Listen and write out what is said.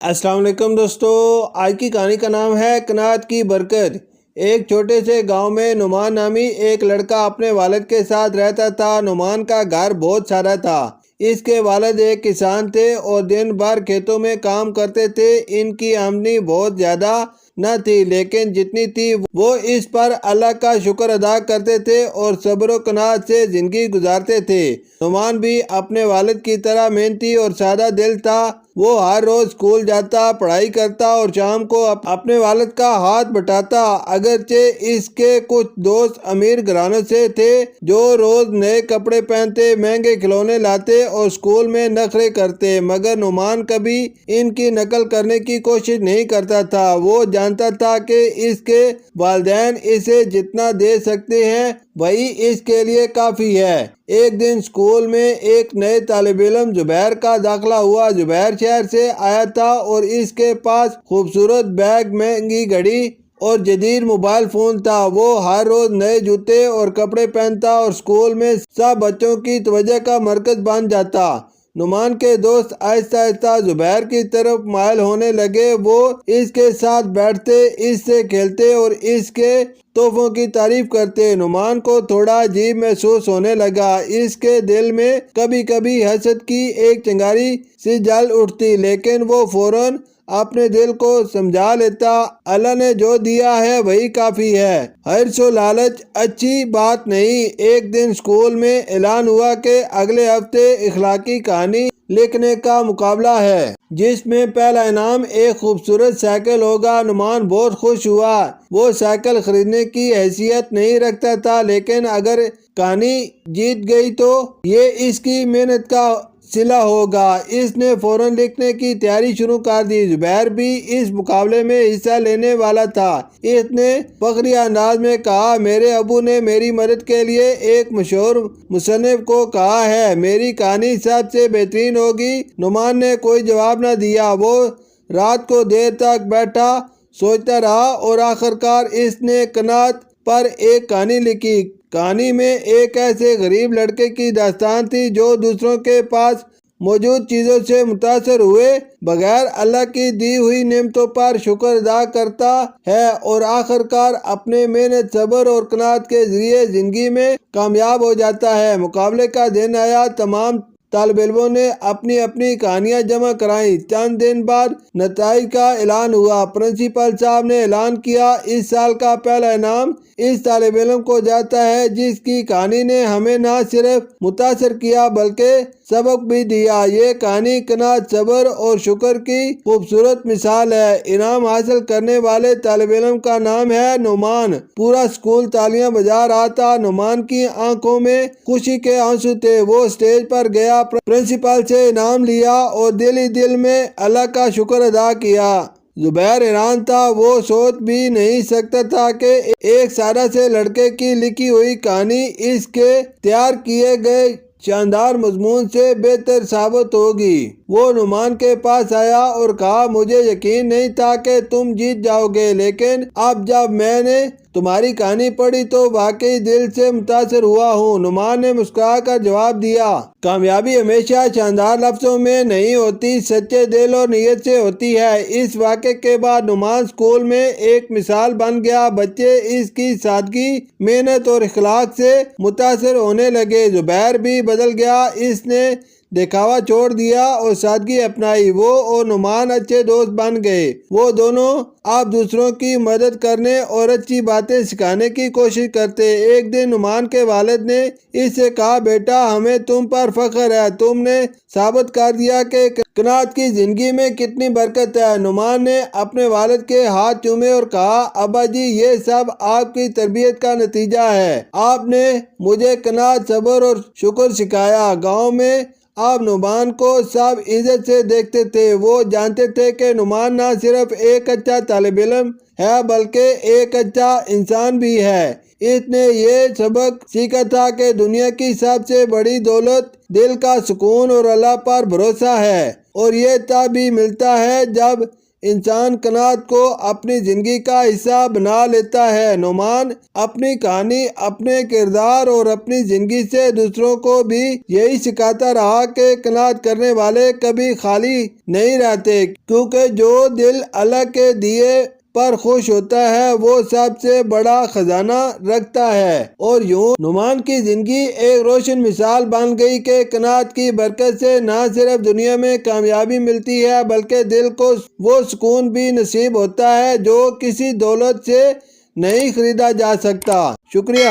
السلام علیکم دوستو، آج کی کہانی کا نام ہے قناعت کی برکت۔ ایک چھوٹے سے گاؤں میں نعمان نامی ایک لڑکا اپنے والد کے ساتھ رہتا تھا۔ نعمان کا گھر بہت سارا تھا۔ اس کے والد ایک کسان تھے اور دن بھر کھیتوں میں کام کرتے تھے۔ ان کی آمدنی بہت زیادہ نہ تھی، لیکن جتنی تھی وہ اس پر اللہ کا شکر ادا کرتے تھے اور صبر و قناعت سے زندگی گزارتے تھے۔ نعمان بھی اپنے والد کی طرح محنتی اور سادہ دل تھا۔ وہ ہر روز اسکول جاتا، پڑھائی کرتا اور شام کو اپنے والد کا ہاتھ بٹاتا۔ اگرچہ اس کے کچھ دوست امیر گھرانوں سے تھے جو روز نئے کپڑے پہنتے، مہنگے کھلونے لاتے اور اسکول میں نخرے کرتے، مگر نعمان کبھی ان کی نقل کرنے کی کوشش نہیں کرتا تھا۔ وہ جانتا تھا کہ اس کے والدین اسے جتنا دے سکتے ہیں وہی اس کے لیے کافی ہے۔ ایک دن اسکول میں ایک نئے طالب علم زبیر کا داخلہ ہوا۔ زبیر شہر سے آیا تھا اور اس کے پاس خوبصورت بیگ، مہنگی گھڑی اور جدید موبائل فون تھا۔ وہ ہر روز نئے جوتے اور کپڑے پہنتا اور اسکول میں سب بچوں کی توجہ کا مرکز بن جاتا۔ نعمان کے دوست آہستہ آہستہ زبیر کی طرف مائل ہونے لگے۔ وہ اس کے ساتھ بیٹھتے، اس سے کھیلتے اور اس کے تحفوں کی تعریف کرتے۔ نعمان کو تھوڑا عجیب محسوس ہونے لگا۔ اس کے دل میں کبھی کبھی حسد کی ایک چنگاری سی جل اٹھتی، لیکن وہ فوراً اپنے دل کو سمجھا لیتا، اللہ نے جو دیا ہے وہی کافی ہے۔ حرص و لالچ اچھی بات نہیں۔ ایک دن اسکول میں اعلان ہوا کہ اگلے ہفتے اخلاقی کہانی لکھنے کا مقابلہ ہے، جس میں پہلا انعام ایک خوبصورت سائیکل ہوگا۔ نعمان بہت خوش ہوا۔ وہ سائیکل خریدنے کی حیثیت نہیں رکھتا تھا، لیکن اگر کہانی جیت گئی تو یہ اس کی محنت کا صلہ ہوگا۔ اس نے فوراً لکھنے کی تیاری شروع کر دی۔ زبیر بھی اس مقابلے میں حصہ لینے والا تھا۔ اس نے فخری انداز میں کہا، میرے ابو نے میری مدد کے لیے ایک مشہور مصنف کو کہا ہے، میری کہانی سب سے بہترین ہوگی۔ نعمان نے کوئی جواب نہ دیا۔ وہ رات کو دیر تک بیٹھا سوچتا رہا اور آخرکار اس نے قناعت پر ایک کہانی لکھی۔ کہانی میں ایک ایسے غریب لڑکے کی داستان تھی جو دوسروں کے پاس موجود چیزوں سے متاثر ہوئے بغیر اللہ کی دی ہوئی نعمتوں پر شکر ادا کرتا ہے اور آخرکار اپنے محنت، صبر اور قناعت کے ذریعے زندگی میں کامیاب ہو جاتا ہے۔ مقابلے کا دن آیا۔ تمام طالب علموں نے اپنی اپنی کہانیاں جمع کرائیں۔ چند دن بعد نتائج کا اعلان ہوا۔ پرنسپل صاحب نے اعلان کیا، اس سال کا پہلا انعام اس طالب علم کو جاتا ہے جس کی کہانی نے ہمیں نہ صرف متاثر کیا بلکہ سبق بھی دیا۔ یہ کہانی قناعت، صبر اور شکر کی خوبصورت مثال ہے۔ انعام حاصل کرنے والے طالب علم کا نام ہے نعمان۔ پورا اسکول تالیاں بجا رہا تھا۔ نعمان کی آنکھوں میں خوشی کے آنسو تھے۔ وہ اسٹیج پر گیا، پرنسپل سے انعام لیا اور دل ہی دل میں اللہ کا شکر ادا کیا۔ زبیر حیران تھا۔ وہ سوچ بھی نہیں سکتا تھا کہ ایک سادہ سے لڑکے کی لکھی ہوئی کہانی اس کے تیار کیے گئے شاندار مضمون سے بہتر ثابت ہوگی۔ وہ نعمان کے پاس آیا اور کہا، مجھے یقین نہیں تھا کہ تم جیت جاؤ گے، لیکن اب جب میں نے تمہاری کہانی پڑھی تو واقعی دل سے متاثر ہوا ہوں۔ نعمان نے مسکرا کر جواب دیا، کامیابی ہمیشہ شاندار لفظوں میں نہیں ہوتی، سچے دل اور نیت سے ہوتی ہے۔ اس واقعے کے بعد نعمان اسکول میں ایک مثال بن گیا۔ بچے اس کی سادگی، محنت اور اخلاق سے متاثر ہونے لگے۔ زبیر بھی بدل گیا۔ اس نے دکھاوا چھوڑ دیا اور سادگی اپنائی۔ وہ اور نعمان اچھے دوست بن گئے۔ وہ دونوں اب دوسروں کی مدد کرنے اور اچھی باتیں سکھانے کی کوشش کرتے۔ ایک دن نعمان کے والد نے اس سے کہا، بیٹا ہمیں تم پر فخر ہے، تم نے ثابت کر دیا کہ قناعت کی زندگی میں کتنی برکت ہے۔ نعمان نے اپنے والد کے ہاتھ چومے اور کہا، ابا جی یہ سب آپ کی تربیت کا نتیجہ ہے۔ آپ نے مجھے قناعت، صبر اور شکر سکھایا۔ گاؤں میں اب نعمان کو سب عزت سے دیکھتے تھے۔ وہ جانتے تھے کہ نعمان نہ صرف ایک اچھا طالب علم ہے بلکہ ایک اچھا انسان بھی ہے۔ اس نے یہ سبق سیکھا تھا کہ دنیا کی سب سے بڑی دولت دل کا سکون اور اللہ پر بھروسہ ہے، اور یہ تب بھی ملتا ہے جب انسان قناعت کو اپنی زندگی کا حصہ بنا لیتا ہے۔ نعمان اپنی کہانی، اپنے کردار اور اپنی زندگی سے دوسروں کو بھی یہی سکھاتا رہا کہ قناعت کرنے والے کبھی خالی نہیں رہتے، کیونکہ جو دل اللہ کے دیے پر خوش ہوتا ہے وہ سب سے بڑا خزانہ رکھتا ہے۔ اور یوں نعمان کی زندگی ایک روشن مثال بن گئی کہ قناعت کی برکت سے نہ صرف دنیا میں کامیابی ملتی ہے بلکہ دل کو وہ سکون بھی نصیب ہوتا ہے جو کسی دولت سے نہیں خریدا جا سکتا۔ شکریہ۔